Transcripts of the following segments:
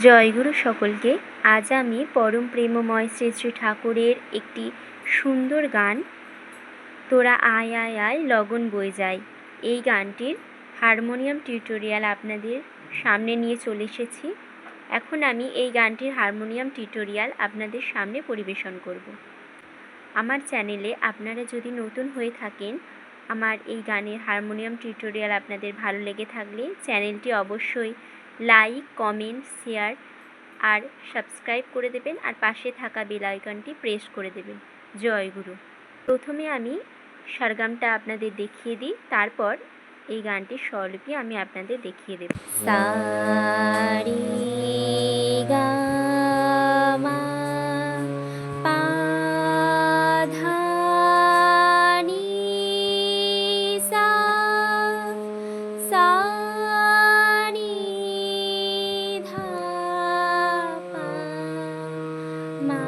জয়গুরু সকলকে। আজ আমি পরম প্রেমময় শ্রী শ্রী ঠাকুরের একটি সুন্দর গান তোরা আয় আয় আয় লগন বয়ে যায়, এই গানটির হারমোনিয়াম টিউটোরিয়াল আপনাদের সামনে নিয়ে চলে এসেছি। এখন আমি এই গানটির হারমোনিয়াম টিউটোরিয়াল আপনাদের সামনে পরিবেশন করব। আমার চ্যানেলে আপনারা যদি নতুন হয়ে থাকেন, আমার এই গানের হারমোনিয়াম টিউটোরিয়াল আপনাদের ভালো লেগে থাকলে চ্যানেলটি অবশ্যই লাইক, কমেন্ট, শেয়ার আর সাবস্ক্রাইব করে দেবেন, আর পাশে থাকা বেল আইকনটি প্রেস করে দেবেন। জয় গুরু। প্রথমে আমি সারগামটা আপনাদের দেখিয়ে দিই, তারপর এই গানটির স্বরলিপি আমি আপনাদের দেখিয়ে দেব। সা রে গা মা পা ধা নি সা, সা নি ধা পা মা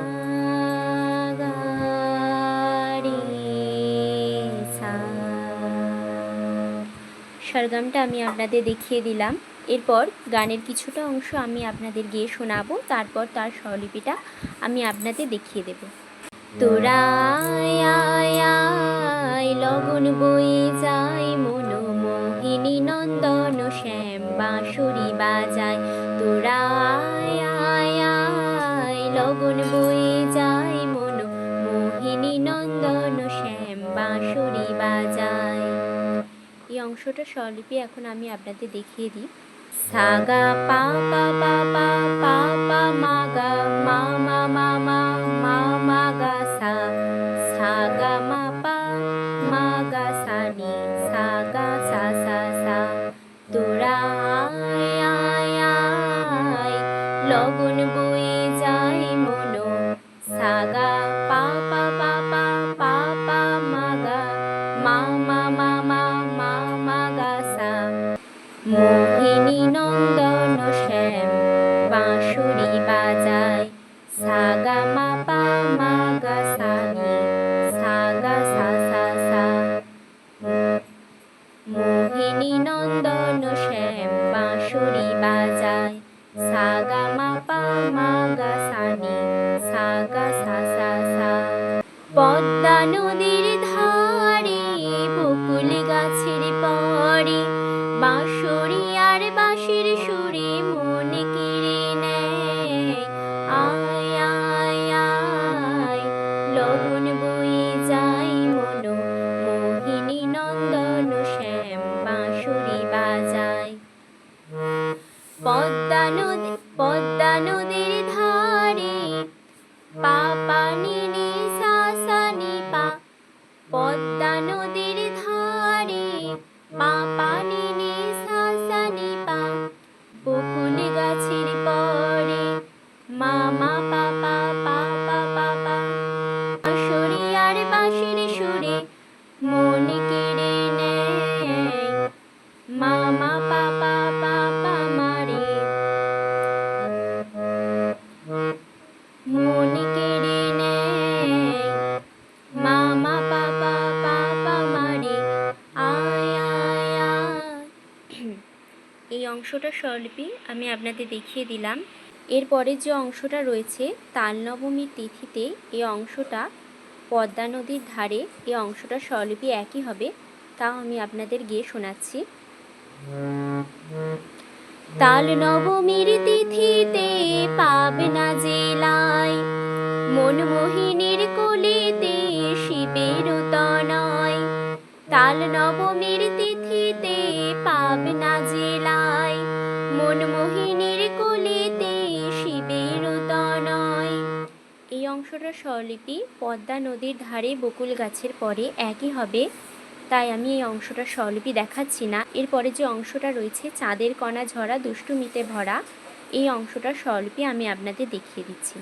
গা রে সা। সারগামটা আমি আপনাদের দেখিয়ে দিলাম। এরপর গানের কিছুটা অংশ আমি আপনাদের গেয়ে শোনাবো, তারপর তার স্বরলিপিটা আমি আপনাদের দেখিয়ে দেব। তোরা আয় আয় আয় লগন বয়ে যায়, মনোমোহিনী নন্দন শ্যাম বাঁশরি বাজায়। তোরা আয় আয় আয় লগন বয়ে যায়, মনোমোহিনী নন্দন শ্যাম বাঁশরি বাজায়। এই অংশটা স্বরলিপি এখন আমি আপনাদের দেখিয়ে দিই। সা গা পা পা পা পা পা পা মা গা মা মা মা মা মা মা গা সা, সা গা মা পা মা গা সা নি সা গা সা সা সা। তোরা আয় আয় আয় লগন বয়ে যায়, মনো সা গা পা পা পা পা পা পা মা গা মা মা মা মা মা মা গা সা। মোহিনী নন্দন শ্যাম বাঁশরি বাজায়, সা গা মা পা মা গা সা নি সা গা সা সা সা। মোহিনী নন্দন শ্যাম বাঁশরি বাজায়, সা গা মা পা মা গা সা নি সা গা সা সা সা। পদ্মা নদীর ধারে বকুল গাছের পরে, বাঁশরি আর বাঁশির সুরে মন কেড়ে নেয়। আয় আয় আয় লগন বয়ে যায়, মনো মোহিনী নন্দন শ্যাম বাঁশরি বাজায়। পদ্মা নদীর ধারে পা পা নি নি সা সা নি পা। পদ্মা নদীর ধারে পা পা নি নি সা সা নি পা। বকুল গাছের পরে মা মা পা পা পা পা পা পা। বাঁশরি আর বাঁশির সুরে মন কেড়ে নেয়। মা মা পা পা পা পা মা রে, মন কেড়ে নেয়। মা মা পা পা পা পা মা রে, আয় আয় আয়। এই অংশটা স্বরলিপি আমি আপনাদের দেখিয়ে দিলাম। এরপরে যে অংশটা রয়েছে তাল নবমীর তিথিতে, এই অংশটা পদ্মা নদীর ধারে, এই অংশটা স্বরলিপি একই হবে, তাও আমি আপনাদের গিয়ে শোনাচ্ছি। তাল নবমীর তিথিতে পাবনা জেলায়, মনমোহিনীর কোলেতে শিবের তনয়। তাল নবমীর তিথিতে পাবনা জেলায়, মনমোহিনীর কোলেতে শিবের তনয়। এই অংশটা স্বরলিপি পদ্মা নদীর ধারে বকুল গাছের পরে একই হবে, তাই আমি এই অংশটা স্বরলিপি দেখাচ্ছি না। এরপরে যে অংশটা রয়েছে চাঁদের কণা ঝরা দুষ্টুমিতে ভরা, এই অংশটা স্বরলিপি আমি আপনাদের দেখিয়ে দিচ্ছি।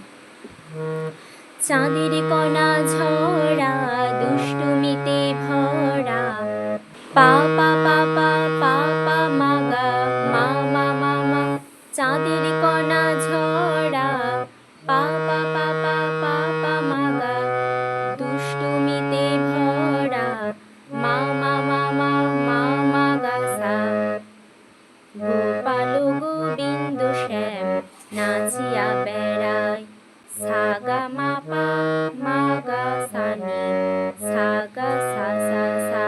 চাঁদের কণা ঝরা দুষ্টুমিতে ভরা, পা পা পা পা পা পা মা গা মা মা মা মা। চাঁদের কণা ঝরা পা পা পা পা পা পা মা গা, দুষ্টুমিতে ভরা মা মা মা মা মা মা গা সা। গোপাল গোবিন্দ শ্যাম না সা গা সা সা সা।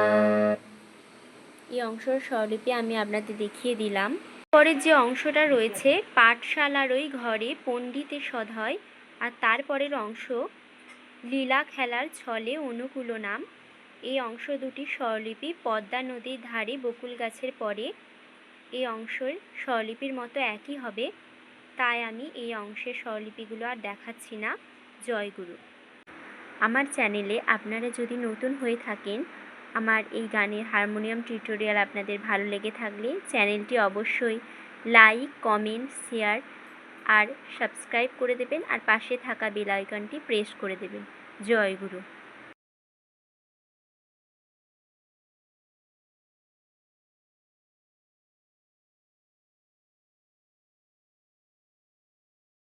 এই অংশের স্বরলিপি আমি আপনাদের দেখিয়ে দিলাম। পরের যে অংশটা রয়েছে, পাঠশালার ওই ঘরে পণ্ডিতের সদয়, আর তারপরের অংশ লীলা খেলার ছলে অনুকূল নাম। এই অংশ দুটি স্বরলিপি পদ্মা নদীর ধারে বকুল গাছের পরে। এই অংশের স্বরলিপির মতো একই হবে, তাই আমি এই অংশের স্বরলিপিগুলো আর দেখাচ্ছি না। জয়গুরু। আমার চ্যানেলে আপনারা যদি নতুন হয়ে থাকেন, আমার এই গানের হারমোনিয়াম টিউটোরিয়াল আপনাদের ভালো লেগে থাকলে চ্যানেলটি অবশ্যই লাইক, কমেন্ট, শেয়ার আর সাবস্ক্রাইব করে দেবেন, আর পাশে থাকা বেল আইকনটি প্রেস করে দেবেন। জয় গুরু।